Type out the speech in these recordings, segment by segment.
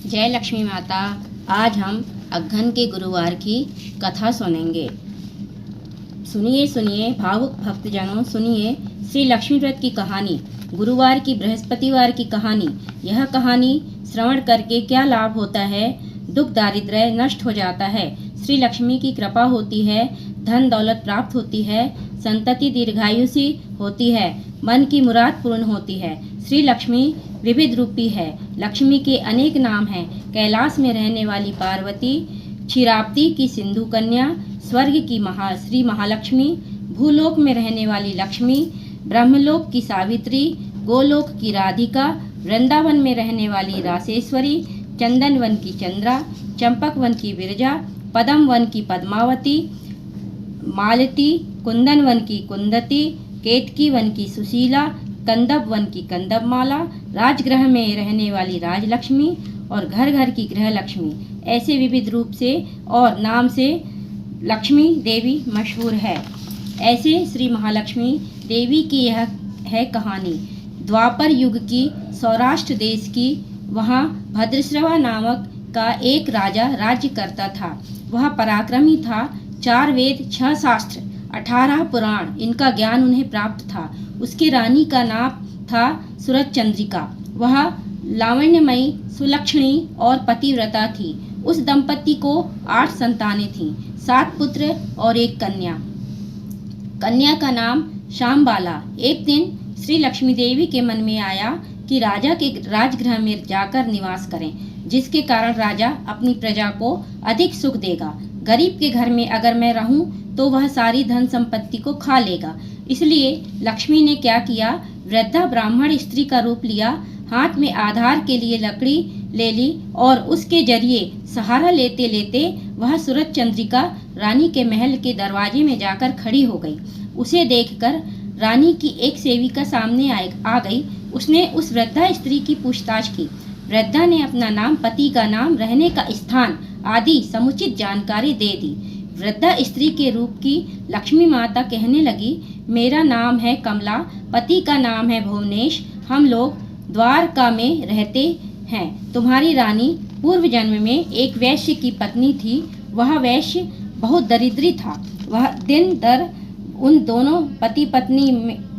जय लक्ष्मी माता। आज हम अगहन के गुरुवार की कथा सुनेंगे। सुनिए सुनिए भावुक भक्तजनों, सुनिए श्री लक्ष्मी व्रत की कहानी, गुरुवार की बृहस्पतिवार की कहानी। यह कहानी श्रवण करके क्या लाभ होता है? दुख दारिद्र्य नष्ट हो जाता है, श्री लक्ष्मी की कृपा होती है, धन दौलत प्राप्त होती है, संतति दीर्घायुषी होती है, मन की मुराद पूर्ण होती है। श्री लक्ष्मी विविध रूपी है। लक्ष्मी के अनेक नाम हैं। कैलाश में रहने वाली पार्वती, क्षीराब्दी की सिंधु कन्या, स्वर्ग की श्री महालक्ष्मी, भूलोक में रहने वाली लक्ष्मी, ब्रह्मलोक की सावित्री, गोलोक की राधिका, वृंदावन में रहने वाली रासेश्वरी, चंदन वन की चंद्रा, चंपक वन की विरजा, पदम वन की पद्मावती, मालती, कुंदन वन की कुंदती, केतकी वन की सुशीला, कंदब वन की कंदबमाला, राजगृह में रहने वाली राजलक्ष्मी और घर घर की गृह लक्ष्मी। ऐसे विविध रूप से और नाम से लक्ष्मी देवी मशहूर है। ऐसे श्री महालक्ष्मी देवी की यह है कहानी। द्वापर युग की सौराष्ट्र देश की, वहाँ भद्रश्रवा नामक का एक राजा राज्य करता था। वह पराक्रमी था। 4 वेद, 6 शास्त्र, 18 पुराण, इनका ज्ञान उन्हें प्राप्त था। उसकी रानी का नाम था सुरचंद्रिका। वह लावण्यमयी, सुलक्षणी और पतिव्रता थी। उस दंपति को 8 संतानें थीं, 7 पुत्र और 1 कन्या। कन्या का नाम शामबाला। एक दिन श्री लक्ष्मी देवी के मन में आया कि राजा के राजगृह में जाकर निवास करें, जिसके कारण राजा अपनी प्रजा को अधिक सुख देगा। गरीब के घर में अगर मैं रहूं तो वह सारी धन संपत्ति को खा लेगा। इसलिए लक्ष्मी ने क्या किया, वृद्धा ब्राह्मण स्त्री का रूप लिया, हाथ में आधार के लिए लकड़ी ले ली और उसके जरिए सहारा लेते लेते वह सूरज चंद्रिका रानी के महल के दरवाजे में जाकर खड़ी हो गई। उसे देखकर रानी की एक सेविका सामने आ गई। उसने उस वृद्धा स्त्री की पूछताछ की। वृद्धा ने अपना नाम, पति का नाम, रहने का स्थान आदि समुचित जानकारी दे दी। वृद्धा स्त्री के रूप की लक्ष्मी माता कहने लगी, मेरा नाम है कमला, पति का नाम है भुवनेश, हम लोग द्वारका में रहते हैं। तुम्हारी रानी पूर्व जन्म में एक वैश्य की पत्नी थी। वह वैश्य बहुत दरिद्री था। वह दिन दर उन दोनों पति पत्नी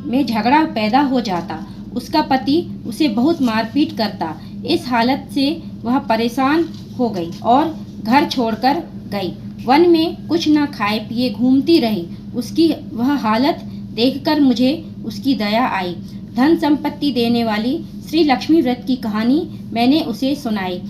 में झगड़ा पैदा हो जाता। उसका पति उसे बहुत मारपीट करता। इस हालत से वह परेशान हो गई और घर छोड़कर गई। वन में कुछ न खाए पिए घूमती रही। उसकी वह हालत देखकर मुझे उसकी दया आई। धन संपत्ति देने वाली श्री लक्ष्मी व्रत की कहानी मैंने उसे सुनाई।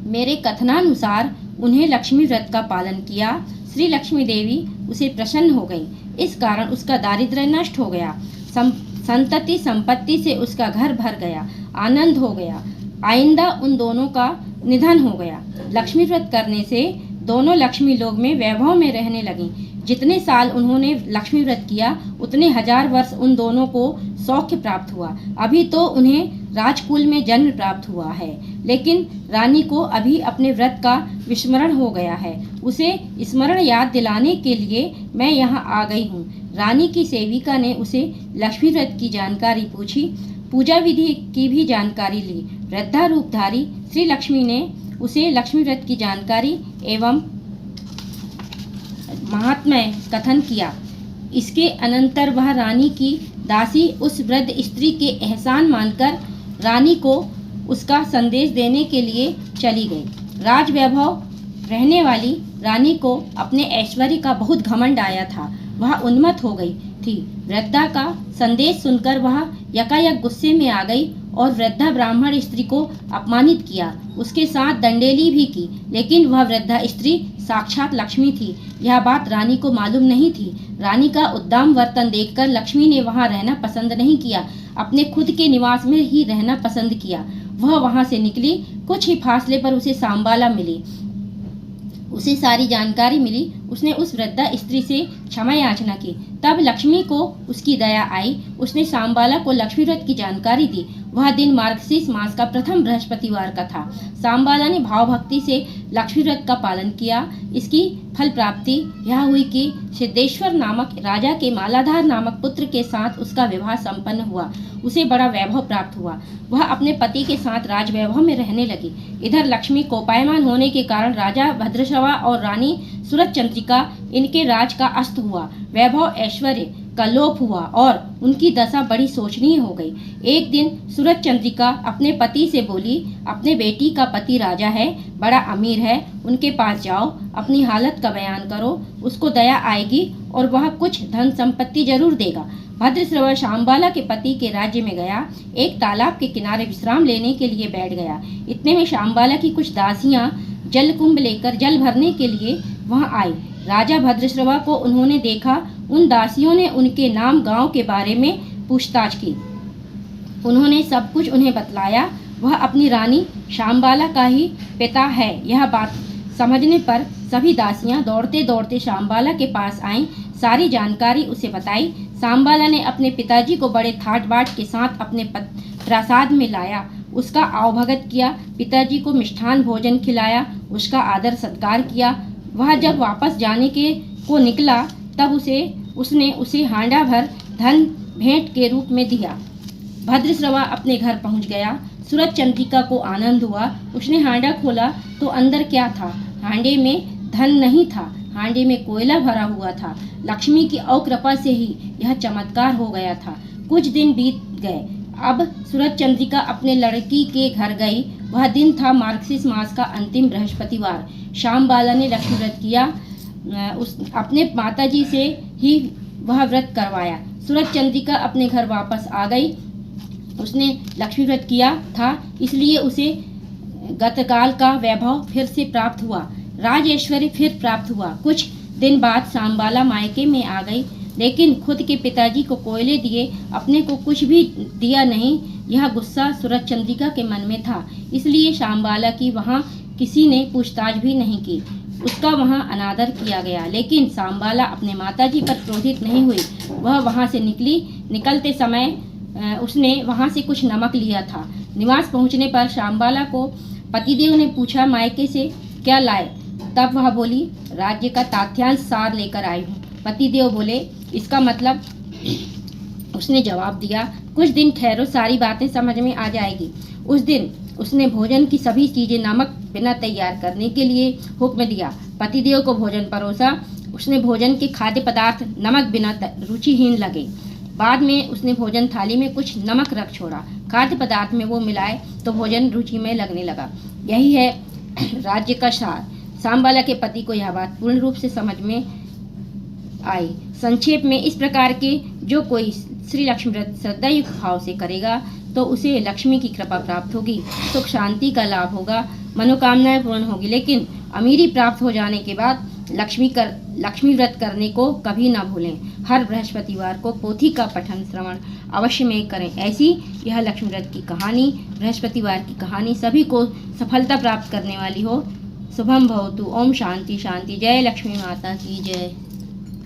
मेरे कथनानुसार उन्हें लक्ष्मी व्रत का पालन किया। श्री लक्ष्मी देवी उसे प्रसन्न हो गई। इस कारण उसका दारिद्र्य नष्ट हो गया। संतति संपत्ति से उसका घर भर गया, आनंद हो गया। आइंदा उन दोनों का निधन हो गया। लक्ष्मी व्रत करने से दोनों लक्ष्मी लोक में वैभव में रहने लगी। जितने साल उन्होंने लक्ष्मी व्रत किया उतने 1000 वर्ष उन दोनों को सौख्य प्राप्त हुआ। अभी तो उन्हें राजकुल में जन्म प्राप्त हुआ है, लेकिन रानी को अभी अपने व्रत का विस्मरण हो गया है। उसे स्मरण याद दिलाने के लिए मैं यहाँ आ गई हूँ। रानी की सेविका ने उसे लक्ष्मी व्रत की जानकारी पूछी, पूजा विधि की भी जानकारी ली। वृद्धा रूपधारी श्री लक्ष्मी ने उसे लक्ष्मी व्रत की जानकारी एवं महात्म्य कथन किया। इसके अनंतर वह रानी की दासी उस वृद्ध स्त्री के एहसान मानकर रानी को उसका संदेश देने के लिए चली गई। राजवैभव रहने वाली रानी को अपने ऐश्वर्य का बहुत घमंड आया था। वह उन्मत्त हो गई थी। वृद्धा का संदेश सुनकर वह यकायक गुस्से में आ गई और वृद्धा ब्राह्मण स्त्री को अपमानित किया। उसके साथ दंडेली भी की, लेकिन वह वृद्धा स्त्री साक्षात लक्ष्मी थी। यह बात रानी को मालूम नहीं थी। रानी का उद्दाम वर्तन देखकर लक्ष्मी ने वहां रहना पसंद नहीं किया, अपने खुद के निवास में ही रहना पसंद किया। वह वहां से निकली। कुछ ही फासले पर उसे सांबाला मिली। उसे सारी जानकारी मिली। उसने उस वृद्धा स्त्री से क्षमा याचना की। तब लक्ष्मी को उसकी दया आई। उसने सांबाला को लक्ष्मी व्रत की जानकारी दी वह दिन मार्गशीर्ष मास का प्रथम बृहस्पतिवार का था। शामबाला ने भाव भक्ति से लक्ष्मी व्रत का पालन किया। इसकी फल प्राप्ति यह हुई कि सिद्धेश्वर नामक राजा के मालाधार नामक पुत्र के साथ उसका विवाह संपन्न हुआ। उसे बड़ा वैभव प्राप्त हुआ। वह अपने पति के साथ राजवैभव में रहने लगी। इधर लक्ष्मी कोपायमान होने के कारण राजा भद्रश्रवा और रानी सूरजचंद्रिका इनके राज का अस्त हुआ। वैभव ऐश्वर्य का लोप हुआ और उनकी दशा बड़ी शोचनीय हो गई। एक दिन सूरजचंद्रिका अपने पति से बोली, अपने बेटी का पति राजा है, बड़ा अमीर है, उनके पास जाओ, अपनी हालत का बयान करो, उसको दया आएगी और वह कुछ धन संपत्ति जरूर देगा। भद्रश्रवा शामबाला के पति के राज्य में गया। एक तालाब के किनारे विश्राम लेने के लिए बैठ गया। इतने में शामबाला की कुछ दासियां जल कुंभ लेकर जल भरने के लिए वहां आई। राजा भद्रश्रवा को उन्होंने देखा। उन दासियों ने उनके नाम गांव के बारे में पूछताछ की। उन्होंने सब कुछ उन्हें बतलाया। वह अपनी रानी शामबाला का ही पिता है। यह बात समझने पर सभी दासियां दौड़ते दौड़ते शामबाला के पास आईं। सारी जानकारी उसे बताई। शामबाला ने अपने पिताजी को बड़े ठाट बाट के साथ अपने प्रासाद में लाया। उसका आवभगत किया। पिताजी को मिष्ठान भोजन खिलाया। उसका आदर सत्कार किया। वह जब वापस जाने को निकला तब उसने उसे हांडा भर धन भेंट के रूप में दिया। भद्रश्रवा अपने घर पहुंच गया। सूरजचंद्रिका को आनंद हुआ। उसने हांडा खोला तो अंदर क्या था? हांडे में धन नहीं था, हांडे में कोयला भरा हुआ था। लक्ष्मी की अकृपा से ही यह चमत्कार हो गया था। कुछ दिन बीत गए। अब सूरजचंद्रिका अपने लड़की के घर गई। वह दिन था मार्गशीर्ष मास का अंतिम बृहस्पतिवार। शामबाला ने लक्ष्मी व्रत किया। अपने माताजी से ही वह व्रत करवाया। सूरजचंद्रिका अपने घर वापस आ गई। उसने लक्ष्मी व्रत किया था, इसलिए उसे गतकाल का वैभव फिर से प्राप्त हुआ। राज ऐश्वर्य फिर प्राप्त हुआ। कुछ दिन बाद शामबाला मायके में आ गई, लेकिन खुद के पिताजी को कोयले दिए, अपने को कुछ भी दिया नहीं। यह गुस्सा सूरजचंद्रिका के मन में था, इसलिए शामबाला की वहाँ किसी ने पूछताछ भी नहीं की। उसका वहाँ अनादर किया गया। लेकिन शामबाला अपने माताजी पर क्रोधित नहीं हुई। वह वहाँ से निकली। निकलते समय उसने वहाँ से कुछ नमक लिया था। निवास पहुँचने पर शामबाला को पतिदेव ने पूछा, मायके से क्या लाए? तब वह बोली, राज्य का तथ्यांश सार लेकर आई हूँ। पतिदेव बोले, इसका मतलब? उसने जवाब दिया, कुछ दिन ठहरो, सारी बातें समझ में आ जाएगी। उस दिन उसने भोजन की सभी चीजें नमक बिना तैयार करने के लिए हुक्म दिया। पतिदेव को भोजन परोसा। उसने भोजन के खाद्य पदार्थ नमक बिना रुचिहीन लगे। बाद में उसने भोजन थाली में कुछ नमक रख छोड़ा। खाद्य पदार्थ में वो मिलाए तो भोजन रुचि में लगने लगा। यही है राज्य का सार। शामबाला के पति को यह बात पूर्ण रूप से समझ में आई। संक्षेप में इस प्रकार के जो कोई श्री लक्ष्मी व्रत श्रद्धायुक्त भाव से करेगा तो उसे लक्ष्मी की कृपा प्राप्त होगी, सुख शांति का लाभ होगा, मनोकामनाएं पूर्ण होगी। लेकिन अमीरी प्राप्त हो जाने के बाद लक्ष्मी व्रत करने को कभी ना भूलें। हर बृहस्पतिवार को पोथी का पठन श्रवण अवश्य में करें। ऐसी यह लक्ष्मी व्रत की कहानी, बृहस्पतिवार की कहानी सभी को सफलता प्राप्त करने वाली हो। शुभम भवतु। ओम शांति शांति। जय लक्ष्मी माता की जय।